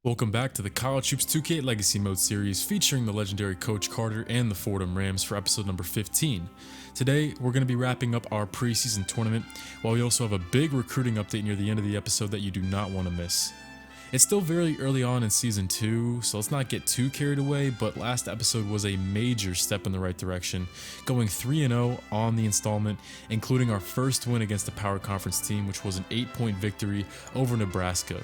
Welcome back to the College Hoops 2K Legacy Mode series featuring the legendary Coach Carter and the Fordham Rams for episode number 15. Today, we're going to be wrapping up our preseason tournament, while we also have a big recruiting update near the end of the episode that you do not want to miss. It's still very early on in season 2, so let's not get too carried away, but last episode was a major step in the right direction, going 3-0 on the installment, including our first win against the Power Conference team, which was an 8-point victory over Nebraska.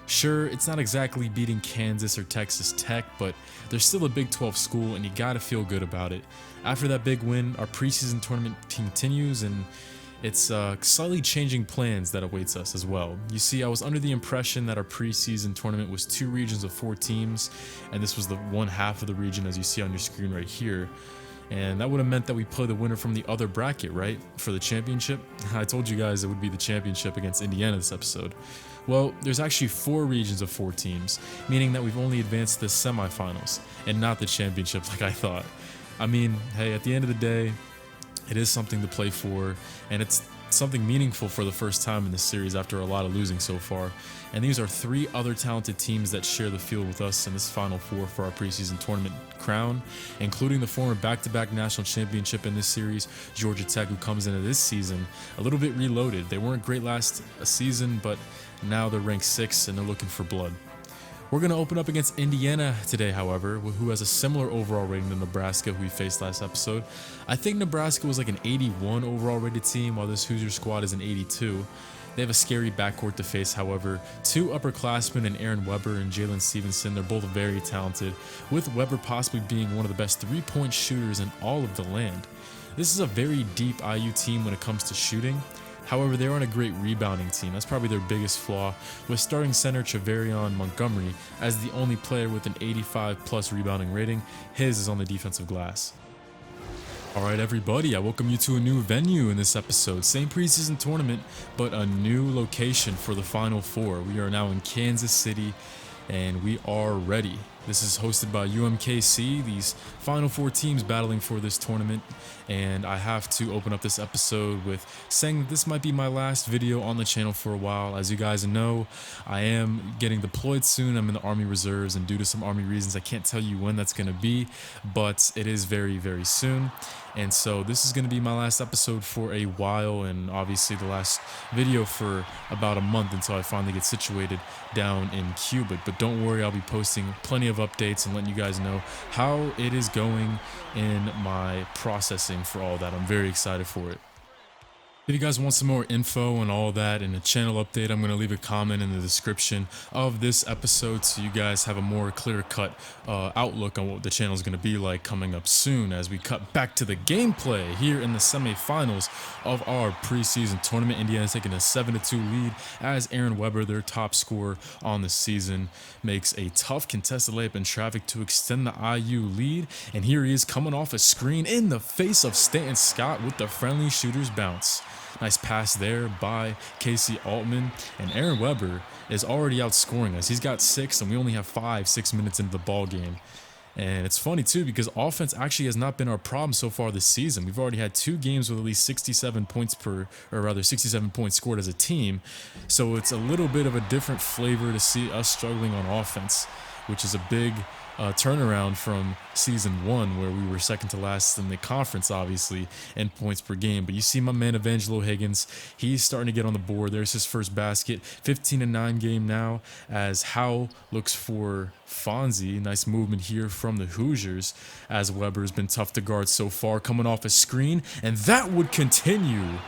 Sure, it's not exactly beating Kansas or Texas Tech, but they're still a Big 12 school and you gotta feel good about it. After that big win, our preseason tournament continues and it's slightly changing plans that awaits us as well. You see, I was under the impression that our preseason tournament was 2 regions of 4 teams, and this was the one half of the region as you see on your screen right here. And that would have meant that we play the winner from the other bracket, right? For the championship. I told you guys it would be the championship against Indiana this episode. Well, there's actually 4 regions of 4 teams, meaning that we've only advanced to the semifinals and not the championship like I thought. I mean, hey, at the end of the day, it is something to play for, and it's something meaningful for the first time in this series after a lot of losing so far. And these are 3 other talented teams that share the field with us in this Final Four for our preseason tournament crown, including the former back-to-back national championship in this series, Georgia Tech, who comes into this season a little bit reloaded. They weren't great last season, but now they're ranked 6th and they're looking for blood. We're going to open up against Indiana today, however, who has a similar overall rating to Nebraska, who we faced last episode. I think Nebraska was like an 81 overall rated team, while this Hoosier squad is an 82. They have a scary backcourt to face, however. 2 upperclassmen in Aaron Weber and Jalen Stevenson. They're both very talented, with Weber possibly being one of the best 3-point shooters in all of the land. This is a very deep IU team when it comes to shooting. However, they aren't a great rebounding team. That's probably their biggest flaw, with starting center Chavarion Montgomery as the only player with an 85+ rebounding rating. His is on the defensive glass. Alright everybody, I welcome you to a new venue in this episode. Same preseason tournament, but a new location for the Final Four. We are now in Kansas City, and we are ready. This is hosted by UMKC, these Final Four teams battling for this tournament, and I have to open up this episode with saying that this might be my last video on the channel for a while. As you guys know, I am getting deployed soon. I'm in the Army Reserves, and due to some Army reasons, I can't tell you when that's going to be, but it is very, very soon. And so this is going to be my last episode for a while, and obviously the last video for about a month until I finally get situated down in Cuba. But don't worry, I'll be posting plenty of updates and letting you guys know how it is going in my processing for all that. I'm very excited for it. If you guys want some more info and all that and a channel update, I'm going to leave a comment in the description of this episode so you guys have a more clear-cut outlook on what the channel is going to be like coming up soon as we cut back to the gameplay here in the semifinals of our preseason tournament. Indiana taking a 7-2 lead as Aaron Weber, their top scorer on the season, makes a tough contested layup in traffic to extend the IU lead. And here he is coming off a screen in the face of Stanton Scott with the friendly shooter's bounce. Nice pass there by Casey Altman, and Aaron Weber is already outscoring us. He's got 6, and we only have 6 minutes into the ball game. And it's funny too because offense actually has not been our problem so far this season. We've already had 2 games with at least 67 points 67 points scored as a team. So it's a little bit of a different flavor to see us struggling on offense, which is a big turnaround from season 1 where we were second to last in the conference, obviously, in points per game. But you see my man Evangelo Higgins, he's starting to get on the board. There's his first basket. 15-9 game now as Howe looks for Fonzie. Nice movement here from the Hoosiers as Weber's been tough to guard so far, coming off a screen, and that would continue.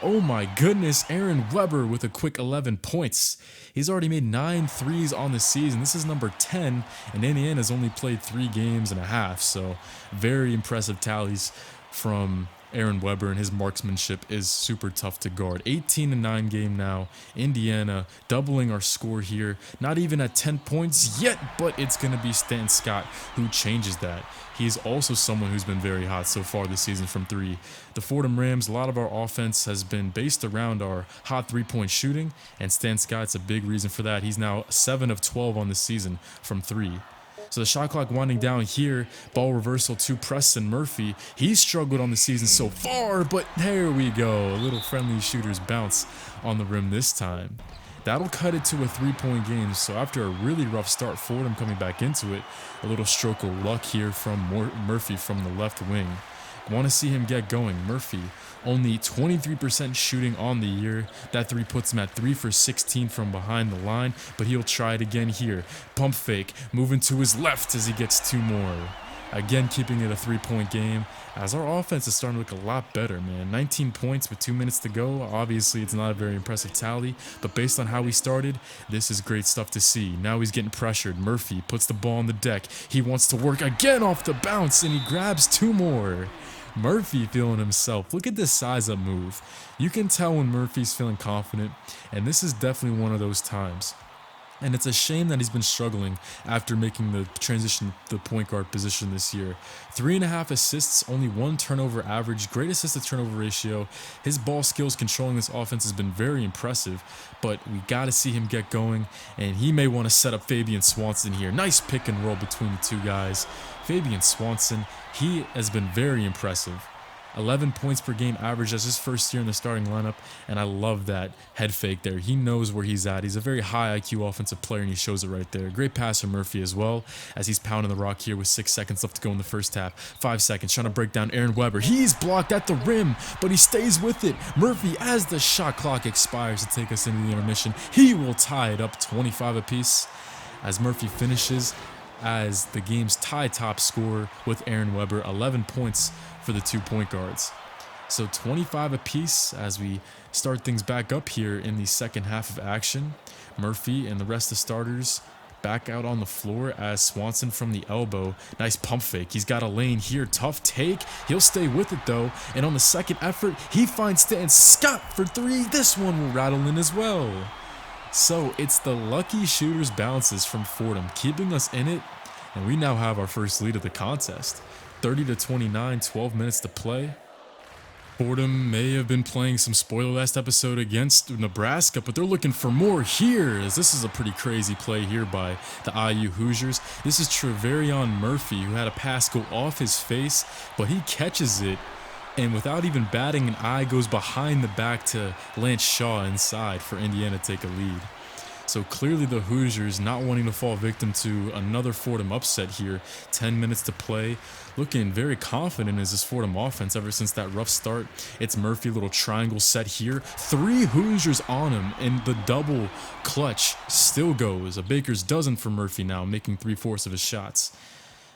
Oh my goodness, Aaron Weber with a quick 11 points. He's already made 9 threes on the season. This is number 10, and Indiana's only played 3 games and a half, so very impressive tallies from Aaron Weber, and his marksmanship is super tough to guard. 18-9 game now. Indiana doubling our score here. Not even at 10 points yet, but it's going to be Stan Scott who changes that. He's also someone who's been very hot so far this season from 3. The Fordham Rams, a lot of our offense has been based around our hot 3-point shooting, and Stan Scott's a big reason for that. He's now 7 of 12 on the season from 3. So the shot clock winding down here. Ball reversal to Preston Murphy. He's struggled on the season so far, but there we go. A little friendly shooter's bounce on the rim this time. That'll cut it to a 3-point game. So after a really rough start, Fordham coming back into it, a little stroke of luck here from Murphy from the left wing. Want to see him get going. Murphy, only 23% shooting on the year. That three puts him at 3 for 16 from behind the line, but he'll try it again here. Pump fake, moving to his left as he gets 2 more. Again, keeping it a 3-point game, as our offense is starting to look a lot better, man. 19 points with 2 minutes to go. Obviously, it's not a very impressive tally, but based on how we started, this is great stuff to see. Now he's getting pressured. Murphy puts the ball on the deck. He wants to work again off the bounce, and he grabs 2 more. Murphy feeling himself. Look at this size-up move. You can tell when Murphy's feeling confident, and this is definitely one of those times. And it's a shame that he's been struggling after making the transition to the point guard position this year. 3.5 assists, only 1 turnover average, great assist to turnover ratio. His ball skills controlling this offense has been very impressive, but we got to see him get going, and he may want to set up Fabian Swanson here. Nice pick and roll between the two guys. Fabian Swanson, he has been very impressive. 11 points per game average as his first year in the starting lineup, and I love that head fake there. He knows where he's at. He's a very high IQ offensive player, and he shows it right there. Great pass from Murphy as well, as he's pounding the rock here with 6 seconds left to go in the first half. 5 seconds, trying to break down Aaron Weber. He's blocked at the rim, but he stays with it. Murphy, as the shot clock expires to take us into the intermission, he will tie it up 25 apiece as Murphy finishes as the game's tie top scorer with Aaron Weber, 11 points for the 2 point guards. So 25 apiece as we start things back up here in the second half of action. Murphy and the rest of the starters back out on the floor as Swanson from the elbow. Nice pump fake. He's got a lane here. Tough take. He'll stay with it though. And on the second effort, he finds Stanton Scott for 3. This one will rattle in as well. So it's the lucky shooter's bounces from Fordham keeping us in it, and we now have our first lead of the contest. 30-29, 12 minutes to play. Fordham may have been playing some spoiler last episode against Nebraska, but they're looking for more here, as this is a pretty crazy play here by the IU Hoosiers. This is Treverion Murphy, who had a pass go off his face, but he catches it, and without even batting an eye, goes behind the back to Lance Shaw inside for Indiana to take a lead. So clearly the Hoosiers not wanting to fall victim to another Fordham upset here. 10 minutes to play. Looking very confident as this Fordham offense ever since that rough start. It's Murphy, little triangle set here. 3 Hoosiers on him, and the double clutch still goes. A baker's dozen for Murphy now, making 3/4 of his shots.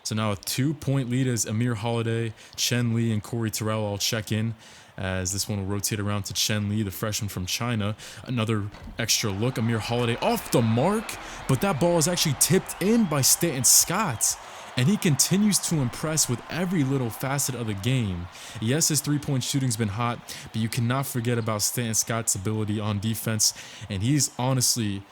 So now a 2-point lead as Amir Holiday, Chen Li, and Corey Terrell all check in, as this one will rotate around to Chen Li, the freshman from China. Another extra look. Amir Holiday off the mark, but that ball is actually tipped in by Stanton Scott, and he continues to impress with every little facet of the game. Yes, his 3-point shooting's been hot, but you cannot forget about Stanton Scott's ability on defense, and he's honestly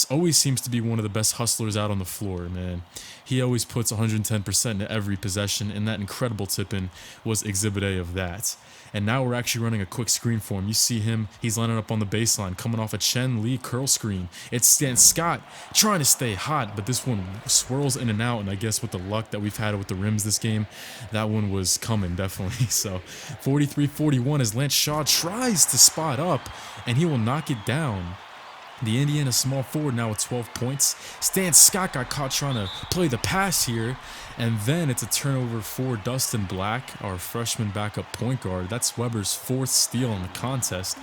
always seems to be one of the best hustlers out on the floor, man. He always puts 110% into every possession, and that incredible tip-in was Exhibit A of that. And now we're actually running a quick screen for him. You see him, he's lining up on the baseline, coming off a Chen Li curl screen. It's Stan Scott trying to stay hot, but this one swirls in and out, and I guess with the luck that we've had with the rims this game, that one was coming, definitely. So 43-41 as Lance Shaw tries to spot up, and he will knock it down. The Indiana small forward now with 12 points. Stan Scott got caught trying to play the pass here, and then it's a turnover for Dustin Black, our freshman backup point guard. That's Weber's 4th steal in the contest.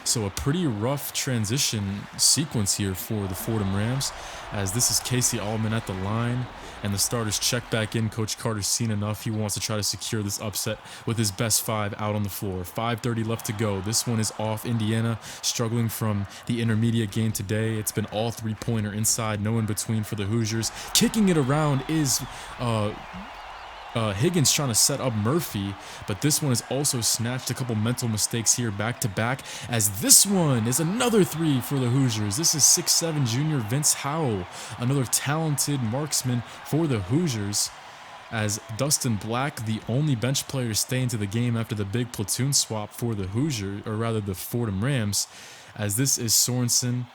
So a pretty rough transition sequence here for the Fordham Rams, as this is Casey Allman at the line, and the starters check back in. Coach Carter's seen enough. He wants to try to secure this upset with his best 5 out on the floor. 5:30 left to go. This one is off. Indiana struggling from the intermediate game today. It's been all 3-pointer inside, no in between for the Hoosiers. Kicking it around is Higgins trying to set up Murphy, but this one has also snatched a couple mental mistakes here back to back, as this one is another 3 for the Hoosiers. This is 6'7" junior Vince Howell, another talented marksman for the Hoosiers, as Dustin Black, the only bench player to stay into the game after the big platoon swap for the Hoosiers, or rather the Fordham Rams, as this is Sorensen.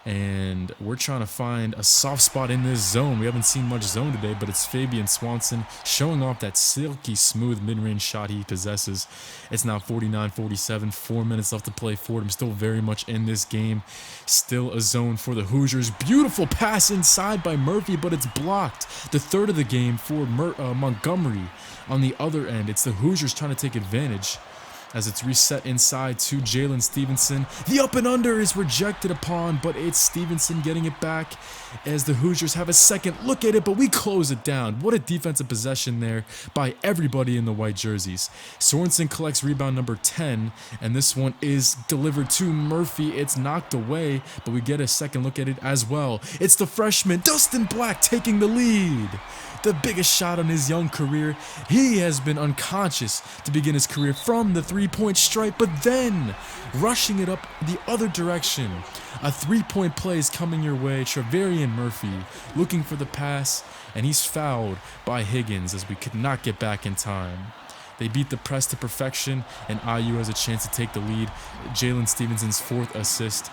And we're trying to find a soft spot in this zone. We haven't seen much zone today, but it's Fabian Swanson showing off that silky smooth mid-range shot he possesses. It's now 49-47, 4 minutes left to play. Fordham still very much in this game. Still a zone for the Hoosiers. Beautiful pass inside by Murphy, but it's blocked. The third of the game for Montgomery. On the other end, it's the Hoosiers trying to take advantage as it's reset inside to Jalen Stevenson. The up and under is rejected upon, but it's Stevenson getting it back as the Hoosiers have a second look at it, but we close it down. What a defensive possession there by everybody in the white jerseys. Sorensen collects rebound number 10, and this one is delivered to Murphy. It's knocked away, but we get a second look at it as well. It's the freshman, Dustin Black, taking the lead. The biggest shot on his young career. He has been unconscious to begin his career from the three-point stripe, but then rushing it up the other direction. A three-point play is coming your way. Trevarian Murphy looking for the pass, and he's fouled by Higgins as we could not get back in time. They beat the press to perfection, and IU has a chance to take the lead. Jalen Stevenson's fourth assist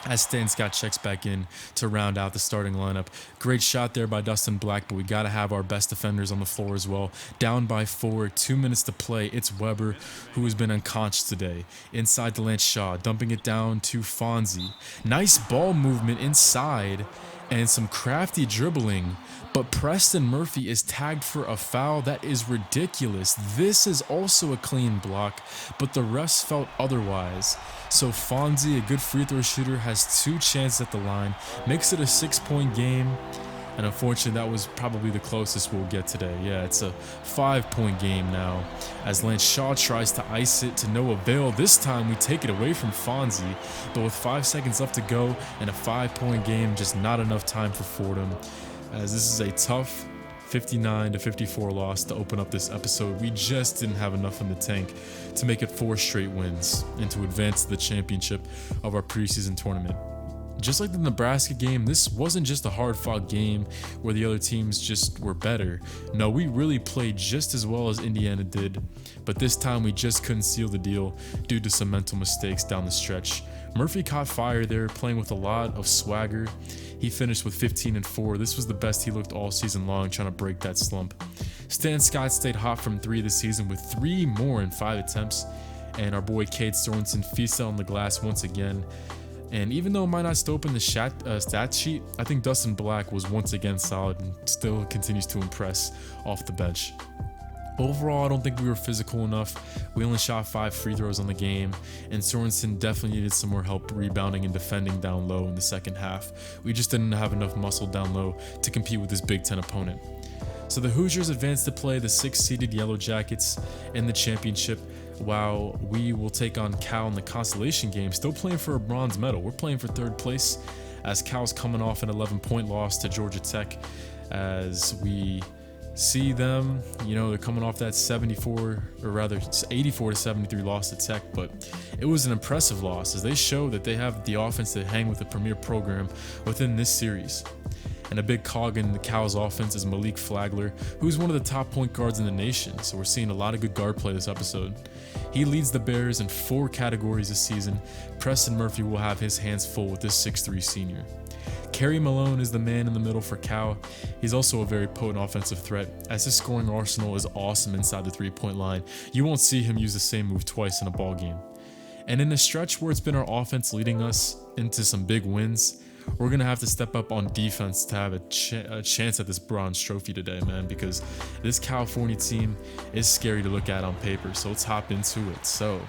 as Stan Scott checks back in to round out the starting lineup. Great shot there by Dustin Black, but we got to have our best defenders on the floor as well. Down by 4, 2 minutes to play. It's Weber, who has been unconscious today. Inside to Lance Shaw, dumping it down to Fonzie. Nice ball movement inside and some crafty dribbling, but Preston Murphy is tagged for a foul. That is ridiculous. This is also a clean block, but the refs felt otherwise. So Fonzie, a good free throw shooter, has 2 chances at the line, makes it a 6-point game, and unfortunately that was probably the closest we'll get today. Yeah, it's a 5-point game now, as Lance Shaw tries to ice it to no avail. This time we take it away from Fonzie, but with 5 seconds left to go and a 5-point game, just not enough time for Fordham, as this is a tough 59-54 loss to open up this episode. We just didn't have enough in the tank to make it 4 straight wins and to advance to the championship of our preseason tournament. Just like the Nebraska game, this wasn't just a hard-fought game where the other teams just were better. No, we really played just as well as Indiana did, but this time we just couldn't seal the deal due to some mental mistakes down the stretch. Murphy caught fire there, playing with a lot of swagger. He finished with 15 and 4. This was the best he looked all season long, trying to break that slump. Stan Scott stayed hot from 3 this season with 3 more in 5 attempts. And our boy Cade Sorensen feasted on the glass once again. And even though it might not still open the stat sheet, I think Dustin Black was once again solid and still continues to impress off the bench. Overall, I don't think we were physical enough. We only shot 5 free throws on the game, and Sorensen definitely needed some more help rebounding and defending down low in the second half. We just didn't have enough muscle down low to compete with this Big Ten opponent. So the Hoosiers advance to play the 6th-seeded Yellow Jackets in the championship, while we will take on Cal in the Consolation game, still playing for a bronze medal. We're playing for 3rd place, as Cal's coming off an 11-point loss to Georgia Tech, as we see them, they're coming off that 84-73 loss to Tech, but it was an impressive loss as they show that they have the offense to hang with the premier program within this series. And a big cog in the Cal's offense is Malik Flagler, who's one of the top point guards in the nation, so we're seeing a lot of good guard play this episode. He leads the Bears in 4 categories this season. Preston Murphy will have his hands full with this 6'3 senior. Kerry Malone is the man in the middle for Cal. He's also a very potent offensive threat, as his scoring arsenal is awesome inside the 3-point line. You won't see him use the same move twice in a ball game. And in a stretch where it's been our offense leading us into some big wins, we're going to have to step up on defense to have a chance at this bronze trophy today, man, because this California team is scary to look at on paper. So let's hop into it. So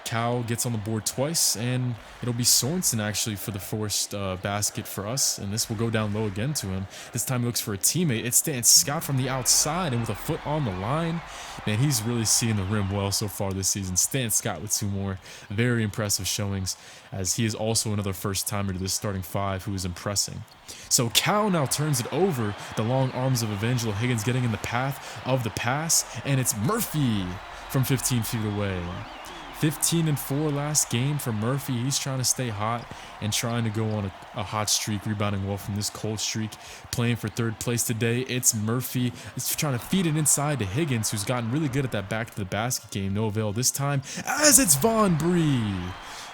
Cal gets on the board twice, and it'll be Sorensen actually for the forced basket for us, and this will go down low again to him. This time he looks for a teammate. It's Stan Scott from the outside, and with a foot on the line, man, he's really seeing the rim well so far this season. Stan Scott with 2 more very impressive showings, as he is also another first-timer to this starting 5 who is impressing. So Cal now turns it over, the long arms of Evangelo Higgins getting in the path of the pass, and it's Murphy from 15 feet away. 15 and 4 last game for Murphy. He's trying to stay hot and trying to go on a hot streak, rebounding well from this cold streak. Playing for 3rd place today, it's Murphy. He's trying to feed it inside to Higgins, who's gotten really good at that back to the basket game. No avail this time, as it's Von Bree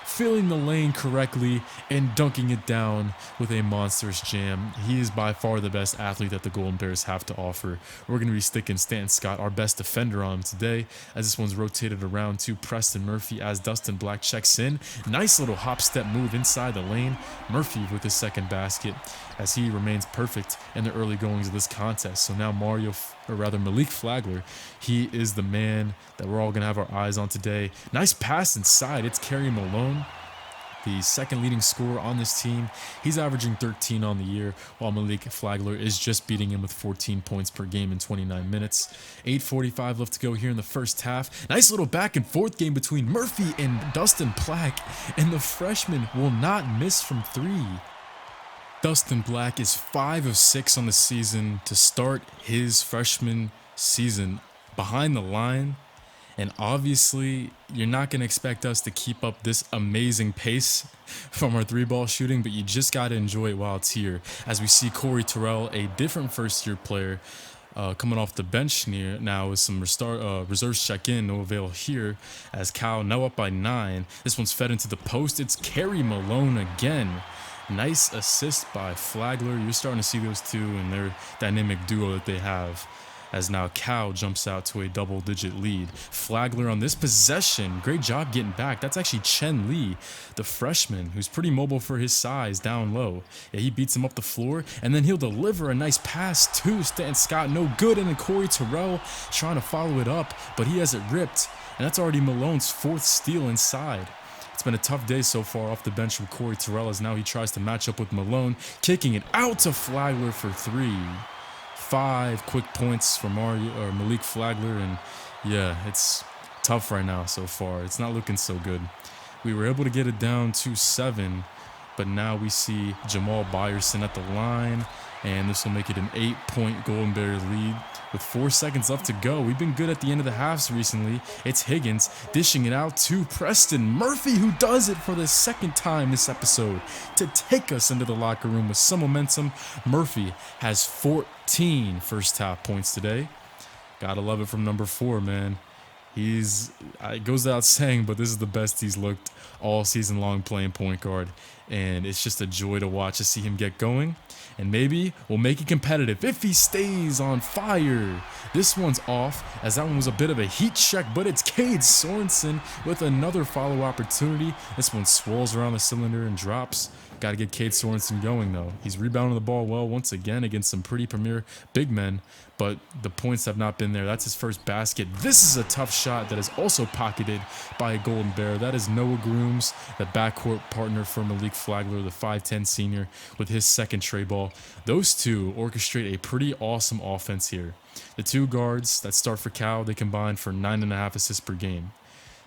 filling the lane correctly and dunking it down with a monstrous jam. He is by far the best athlete that the Golden Bears have to offer. We're going to be sticking Stanton Scott, our best defender, on him today, as this one's rotated around to Preston Murphy as Dustin Black checks in. Nice little hop step move inside the lane. Murphy with his second basket as he remains perfect in the early goings of this contest. So now Malik Flagler, he is the man that we're all going to have our eyes on today. Nice pass inside. It's Kerry Malone, the second leading scorer on this team. He's averaging 13 on the year, while Malik Flagler is just beating him with 14 points per game in 29 minutes. 8:45 left to go here in the first half. Nice little back and forth game between Murphy and Dustin Black, and the freshman will not miss from three. Dustin Black is 5 of 6 on the season to start his freshman season behind the line. And obviously, you're not going to expect us to keep up this amazing pace from our three-ball shooting, but you just got to enjoy it while it's here. As we see Corey Terrell, a different first-year player, coming off the bench now with some reserves check in, no avail here, as Cal now up by 9. This one's fed into the post. It's Kerry Malone again. Nice assist by Flagler. You're starting to see those two and their dynamic duo that they have, as now Cal jumps out to a double-digit lead. Flagler on this possession, great job getting back. That's actually Chen Lee, the freshman, who's pretty mobile for his size down low. Yeah, he beats him up the floor, and then he'll deliver a nice pass to Stanton Scott. No good, and then Corey Terrell trying to follow it up, but he has it ripped, and that's already Malone's 4th steal inside. It's been a tough day so far off the bench from Corey Terrell, as now he tries to match up with Malone, kicking it out to Flagler for 3. 5 quick points from Malik Flagler, and yeah, it's tough right now so far. It's not looking so good. We were able to get it down to 7, but now we see Jamal Byerson at the line, and this will make it an 8-point Golden Bears lead with 4 seconds left to go. We've been good at the end of the halves recently. It's Higgins dishing it out to Preston Murphy, who does it for the second time this episode to take us into the locker room with some momentum. Murphy has 14 first half points today. Gotta love it from number 4, man. It goes without saying, but this is the best he's looked all season long playing point guard, and it's just a joy to watch to see him get going. And maybe we'll make it competitive if he stays on fire. This one's off, as that one was a bit of a heat check, but it's Cade Sorensen with another follow opportunity. This one swirls around the cylinder and drops. Got to get Cade Sorensen going, though. He's rebounding the ball well once again against some pretty premier big men, but the points have not been there. That's his first basket. This is a tough shot that is also pocketed by a Golden Bear. That is Noah Grooms, the backcourt partner for Malik Flagler, the 5'10 senior, with his second tray ball. Those two orchestrate a pretty awesome offense here. The two guards that start for Cal, they combine for 9.5 assists per game.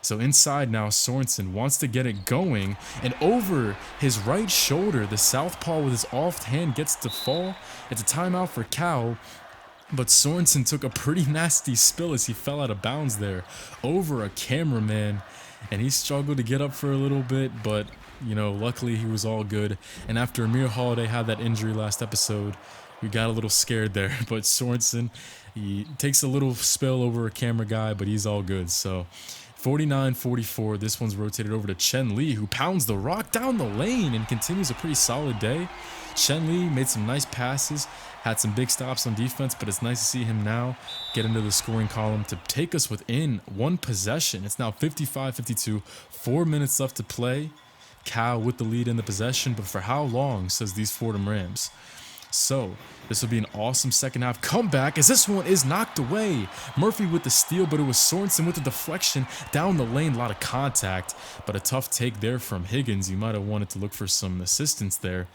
So inside now, Sorensen wants to get it going, and over his right shoulder, the southpaw with his off hand gets to fall. It's a timeout for Cal, but Sorensen took a pretty nasty spill as he fell out of bounds there over a cameraman, and he struggled to get up for a little bit, but luckily he was all good. And after Amir Holiday had that injury last episode, we got a little scared there, but Sorensen, he takes a little spill over a camera guy, but he's all good. So 49-44, this one's rotated over to Chen Lee, who pounds the rock down the lane and continues a pretty solid day. Chen Lee made some nice passes, had some big stops on defense, but it's nice to see him now get into the scoring column to take us within 1 possession. It's now 55-52, 4 minutes left to play. Cal with the lead in the possession, but for how long, says these Fordham Rams. So this will be an awesome second half comeback, as this one is knocked away. Murphy with the steal, but it was Sorensen with the deflection down the lane. A lot of contact, but a tough take there from Higgins. You might have wanted to look for some assistance there.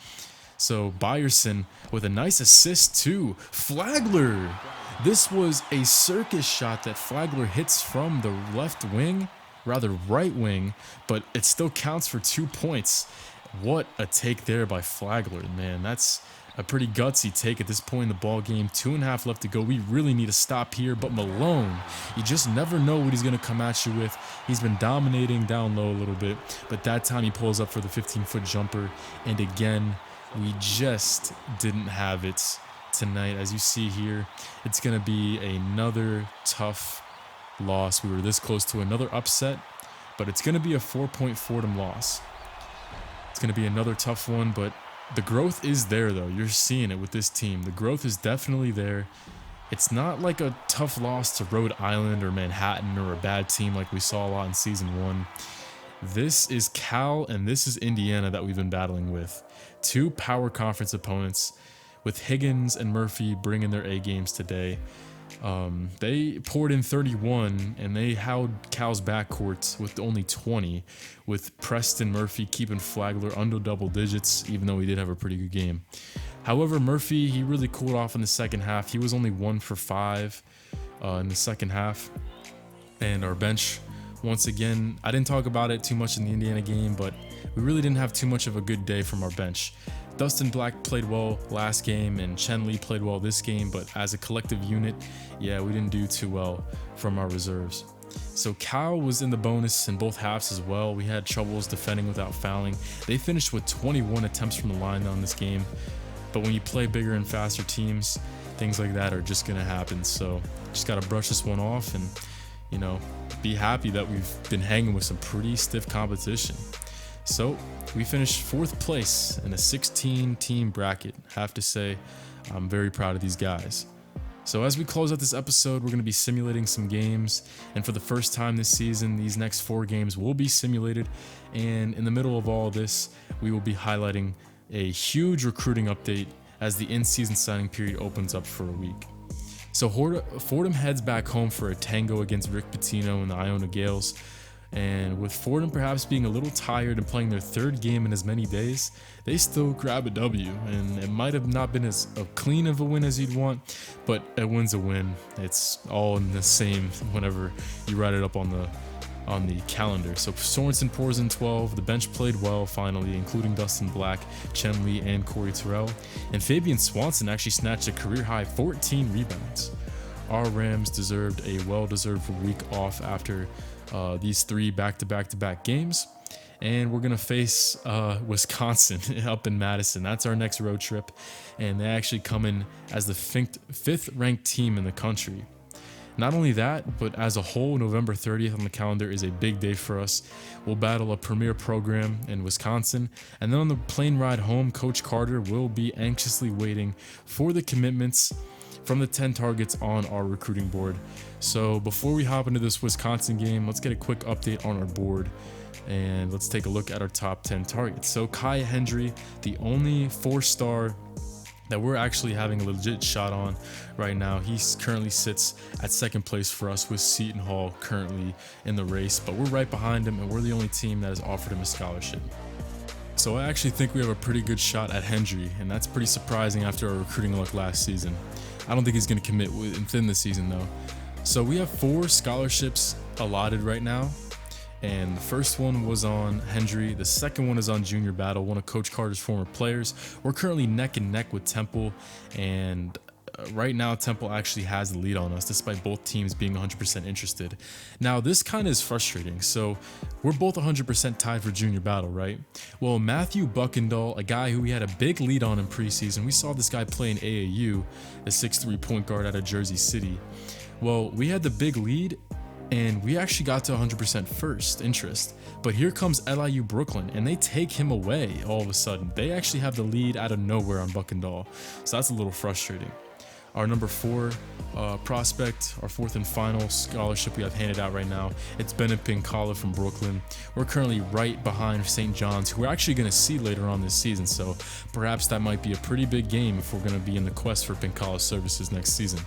So Byerson with a nice assist to Flagler. This was a circus shot that Flagler hits from the left wing, rather right wing, but it still counts for 2 points. What a take there by Flagler, man. That's a pretty gutsy take at this point in the ball game. 2.5 left to go. We really need to stop here, but Malone, you just never know what he's going to come at you with. He's been dominating down low a little bit, but that time he pulls up for the 15-foot jumper, and again, we just didn't have it tonight. As you see here, it's going to be another tough loss. We were this close to another upset, but it's going to be a 4-point Fordham loss. It's going to be another tough one, but the growth is there, though. You're seeing it with this team. The growth is definitely there. It's not like a tough loss to Rhode Island or Manhattan or a bad team like we saw a lot in Season 1. This is Cal and this is Indiana that we've been battling with. Two power conference opponents with Higgins and Murphy bringing their A games today. They poured in 31 and they held Cal's backcourt with only 20, with Preston Murphy keeping Flagler under double digits, even though he did have a pretty good game. However, Murphy, he really cooled off in the second half. He was only 1 for 5 in the second half. And our bench, once again, I didn't talk about it too much in the Indiana game, but we really didn't have too much of a good day from our bench. Dustin Black played well last game and Chen Li played well this game, but as a collective unit, yeah, we didn't do too well from our reserves. So Cal was in the bonus in both halves as well. We had troubles defending without fouling. They finished with 21 attempts from the line on this game, but when you play bigger and faster teams, things like that are just going to happen. So just got to brush this one off and, you know, be happy that we've been hanging with some pretty stiff competition. So we finished 4th place in a 16-team bracket. Have to say, I'm very proud of these guys. So as we close out this episode, we're going to be simulating some games. And for the first time this season, these next 4 games will be simulated. And in the middle of all this, we will be highlighting a huge recruiting update as the in-season signing period opens up for a week. So Fordham heads back home for a tango against Rick Pitino and the Iona Gales. And with Fordham perhaps being a little tired and playing their 3rd game in as many days, they still grab a W. And it might have not been as clean of a win as you'd want, but a win's a win. It's all in the same whenever you write it up on the calendar. So Sorensen pours in 12. The bench played well finally, including Dustin Black, Chen Li, and Corey Terrell. And Fabian Swanson actually snatched a career-high 14 rebounds. Our Rams deserved a well-deserved week off after these 3 back-to-back-to-back games. And we're going to face Wisconsin up in Madison. That's our next road trip. And they actually come in as the 5th ranked team in the country. Not only that, but as a whole, November 30th on the calendar is a big day for us. We'll battle a premier program in Wisconsin, and then on the plane ride home, Coach Carter will be anxiously waiting for the commitments from the 10 targets on our recruiting board. So before we hop into this Wisconsin game, let's get a quick update on our board, and let's take a look at our top 10 targets. So Kai Hendry, the only 4-star that we're actually having a legit shot on right now. He currently sits at 2nd place for us with Seton Hall currently in the race, but we're right behind him and we're the only team that has offered him a scholarship. So I actually think we have a pretty good shot at Hendry, and that's pretty surprising after our recruiting luck last season. I don't think he's going to commit within the season though. So we have 4 scholarships allotted right now. And the first one was on Hendry. The second one is on Junior Battle, one of Coach Carter's former players. We're currently neck and neck with Temple, and right now Temple actually has the lead on us despite both teams being 100% interested. Now this kind of is frustrating. So we're both 100% tied for Junior Battle, right? Well, Matthew Buckendahl, a guy who we had a big lead on in preseason, we saw this guy play in AAU, the 6'3" point guard out of Jersey City. Well, we had the big lead, and we actually got to 100% first interest. But here comes LIU Brooklyn, and they take him away all of a sudden. They actually have the lead out of nowhere on Buckendahl. So that's a little frustrating. Our number 4 prospect, our 4th and final scholarship we have handed out right now, it's Bennett Pinkala from Brooklyn. We're currently right behind St. John's, who we're actually going to see later on this season. So perhaps that might be a pretty big game if we're going to be in the quest for Pinkala's services next season.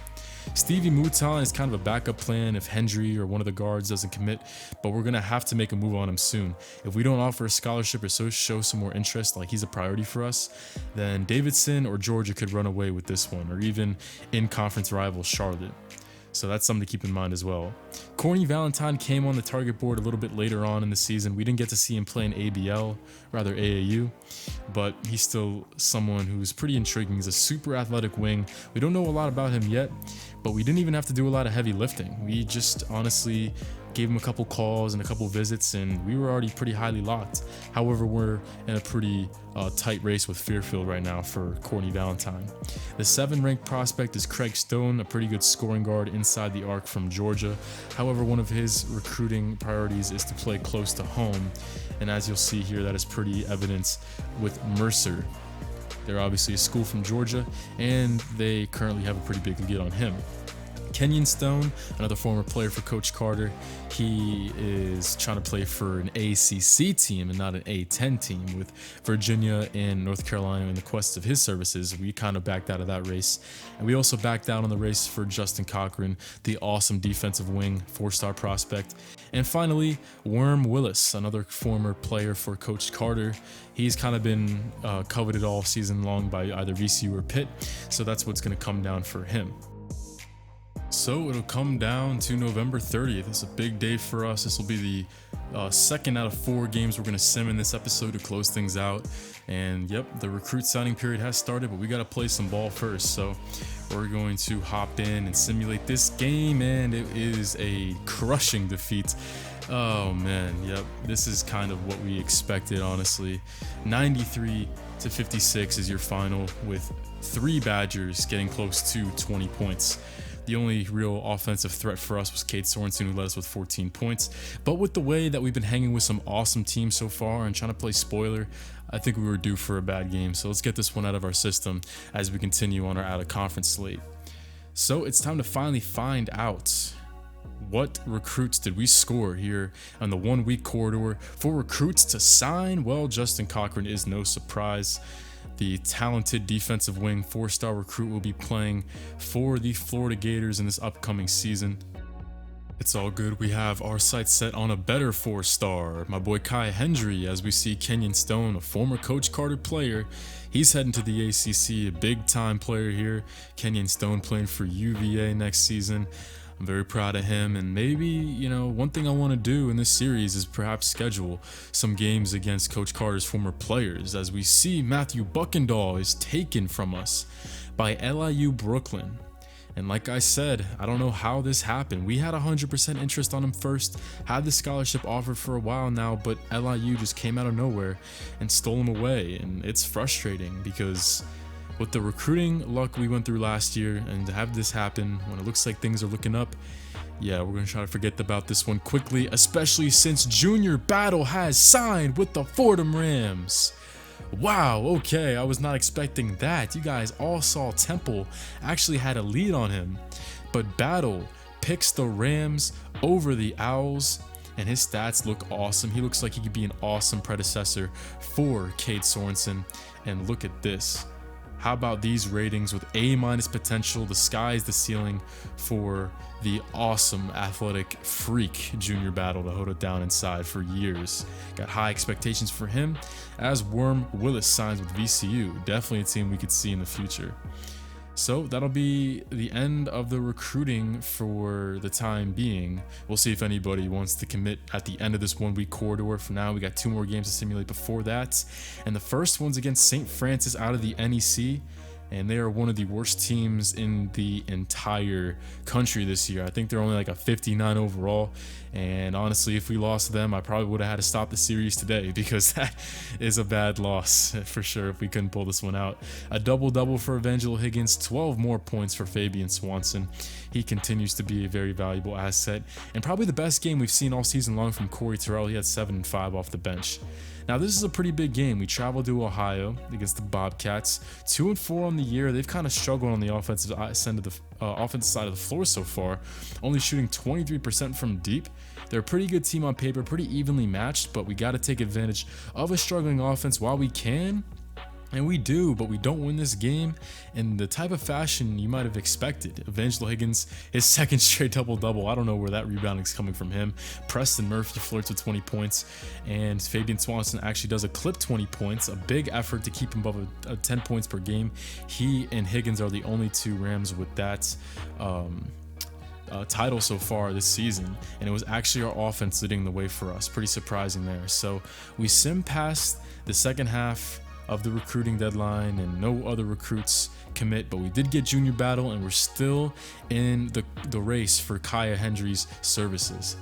Stevie Mouton is kind of a backup plan if Hendry or one of the guards doesn't commit, but we're going to have to make a move on him soon. If we don't offer a scholarship or so show some more interest, like he's a priority for us, then Davidson or Georgia could run away with this one, or even in-conference rival Charlotte. So that's something to keep in mind as well. Corny Valentine came on the target board a little bit later on in the season. We didn't get to see him play in AAU, but he's still someone who's pretty intriguing. He's a super athletic wing. We don't know a lot about him yet, but we didn't even have to do a lot of heavy lifting. We just honestly gave him a couple calls and a couple visits, and we were already pretty highly locked. However, we're in a pretty tight race with Fairfield right now for Courtney Valentine. The 7th-ranked prospect is Craig Stone, a pretty good scoring guard inside the arc from Georgia. However, one of his recruiting priorities is to play close to home, and as you'll see here, that is pretty evident with Mercer. They're obviously a school from Georgia, and they currently have a pretty big lead on him. Kenyon Stone, another former player for Coach Carter, he is trying to play for an ACC team and not an A10 team, with Virginia and North Carolina in the quest of his services. We kind of backed out of that race. And we also backed out on the race for Justin Cochran, the awesome defensive wing, 4-star prospect. And finally, Worm Willis, another former player for Coach Carter. He's kind of been coveted all season long by either VCU or Pitt, so that's what's going to come down for him. So it'll come down to November 30th. It's a big day for us. This will be the second out of 4 games we're going to sim in this episode to close things out. And yep, the recruit signing period has started, but we got to play some ball first. So we're going to hop in and simulate this game, and it is a crushing defeat. Oh man, yep, this is kind of what we expected, honestly. 93-56 is your final, with 3 Badgers getting close to 20 points. The only real offensive threat for us was Cade Sorensen, who led us with 14 points. But with the way that we've been hanging with some awesome teams so far and trying to play spoiler, I think we were due for a bad game. So let's get this one out of our system as we continue on our out-of-conference slate. So it's time to finally find out, what recruits did we score here on the 1-week corridor for recruits to sign? Well, Justin Cochran is no surprise. The talented defensive wing 4-star recruit will be playing for the Florida Gators in this upcoming season. It's all good. We have our sights set on a better 4-star, my boy Kai Hendry, as we see Kenyon Stone, a former Coach Carter player. He's heading to the ACC, a big-time player here. Kenyon Stone playing for UVA next season. I'm very proud of him, and maybe, one thing I want to do in this series is perhaps schedule some games against Coach Carter's former players, as we see Matthew Buckendahl is taken from us by LIU Brooklyn. And like I said, I don't know how this happened. We had 100% interest on him first, had the scholarship offered for a while now, but LIU just came out of nowhere and stole him away, and it's frustrating because with the recruiting luck we went through last year, and to have this happen when it looks like things are looking up, yeah, we're going to try to forget about this one quickly, especially since Junior Battle has signed with the Fordham Rams. Wow, okay, I was not expecting that. You guys all saw Temple actually had a lead on him, but Battle picks the Rams over the Owls, and his stats look awesome. He looks like he could be an awesome predecessor for Cade Sorensen, and look at this. How about these ratings with A- potential? The sky is the ceiling for the awesome athletic freak Junior Battle to hold it down inside for years. Got high expectations for him as Worm Willis signs with VCU. Definitely a team we could see in the future. So that'll be the end of the recruiting for the time being. We'll see if anybody wants to commit at the end of this 1-week corridor. For now, we got 2 more games to simulate before that. And the first one's against St. Francis out of the NEC. And they are one of the worst teams in the entire country this year. I think they're only like a 59 overall. And honestly, if we lost to them, I probably would have had to stop the series today, because that is a bad loss for sure if we couldn't pull this one out. A double-double for Evangelo Higgins, 12 more points for Fabian Swanson. He continues to be a very valuable asset, and probably the best game we've seen all season long from Corey Terrell. He had 7 and 5 off the bench. Now, this is a pretty big game. We travel to Ohio against the Bobcats. 2 and 4 on the year. They've kind of struggled on the offensive side of the floor so far, only shooting 23% from deep. They're a pretty good team on paper, pretty evenly matched, but we got to take advantage of a struggling offense while we can. And we do, but we don't win this game in the type of fashion you might have expected. Evangelo Higgins, his second straight double-double. I don't know where that rebounding is coming from him. Preston Murphy flirts with 20 points, and Fabian Swanson actually does clip 20 points. A big effort to keep him above 10 points per game. He and Higgins are the only 2 Rams with that title so far this season, and it was actually our offense leading the way for us. Pretty surprising there. So we sim past the second half of the recruiting deadline, and no other recruits commit, but we did get Junior Battle, and we're still in the race for Kaya Hendry's services.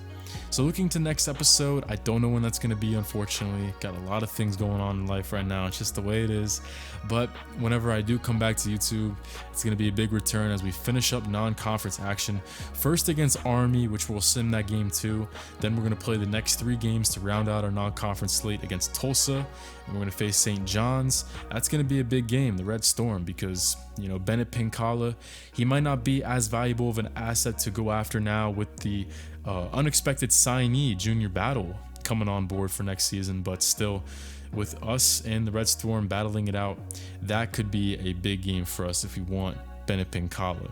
So looking to next episode, I don't know when that's going to be, unfortunately. Got a lot of things going on in life right now. It's just the way it is. But whenever I do come back to YouTube, it's going to be a big return as we finish up non-conference action. First against Army, which we'll sim that game too. Then we're going to play the next 3 games to round out our non-conference slate against Tulsa. And we're going to face St. John's. That's going to be a big game, the Red Storm, because, you know, Bennett Pinkala, he might not be as valuable of an asset to go after now with the unexpected signee Junior Battle coming on board for next season, but still, with us and the Red Storm battling it out, that could be a big game for us if we want Bennett Pinkala,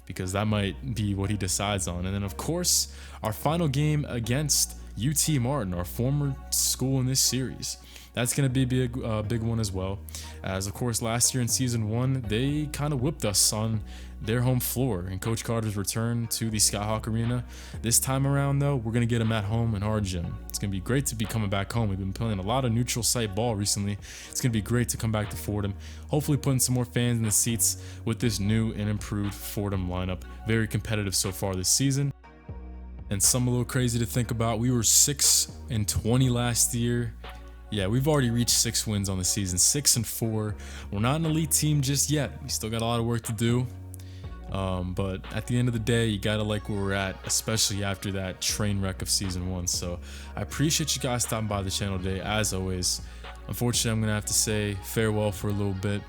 because that might be what he decides on. And then of course our final game against UT Martin, our former school in this series. That's going to be a big one as well, as of course last year in season 1 they kind of whipped us on their home floor in Coach Carter's return to the Skyhawk Arena. This time around though, we're going to get them at home in our gym. It's going to be great to be coming back home. We've been playing a lot of neutral site ball recently. It's going to be great to come back to Fordham, hopefully putting some more fans in the seats with this new and improved Fordham lineup. Very competitive so far this season. And some a little crazy to think about, we were 6-20 last year. Yeah, we've already reached 6 wins on the season, 6-4. We're not an elite team just yet. We still got a lot of work to do. But at the end of the day, you gotta like where we're at, especially after that train wreck of season 1. So I appreciate you guys stopping by the channel today, as always. Unfortunately, I'm gonna have to say farewell for a little bit.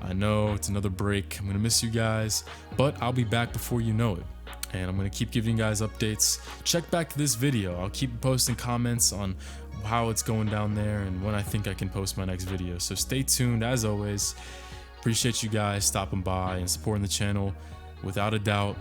I know it's another break. I'm gonna miss you guys, but I'll be back before you know it. And I'm going to keep giving you guys updates. Check back to this video. I'll keep posting comments on how it's going down there and when I think I can post my next video. So stay tuned as always. Appreciate you guys stopping by and supporting the channel. Without a doubt,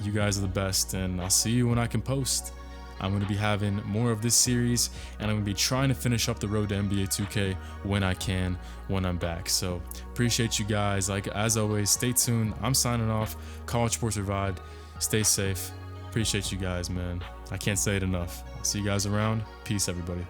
you guys are the best, and I'll see you when I can post. I'm going to be having more of this series, and I'm going to be trying to finish up the road to NBA 2K when I can, when I'm back. So appreciate you guys. Like as always, stay tuned. I'm signing off. College Sports Revived. Stay safe. Appreciate you guys, man. I can't say it enough. See you guys around. Peace, everybody.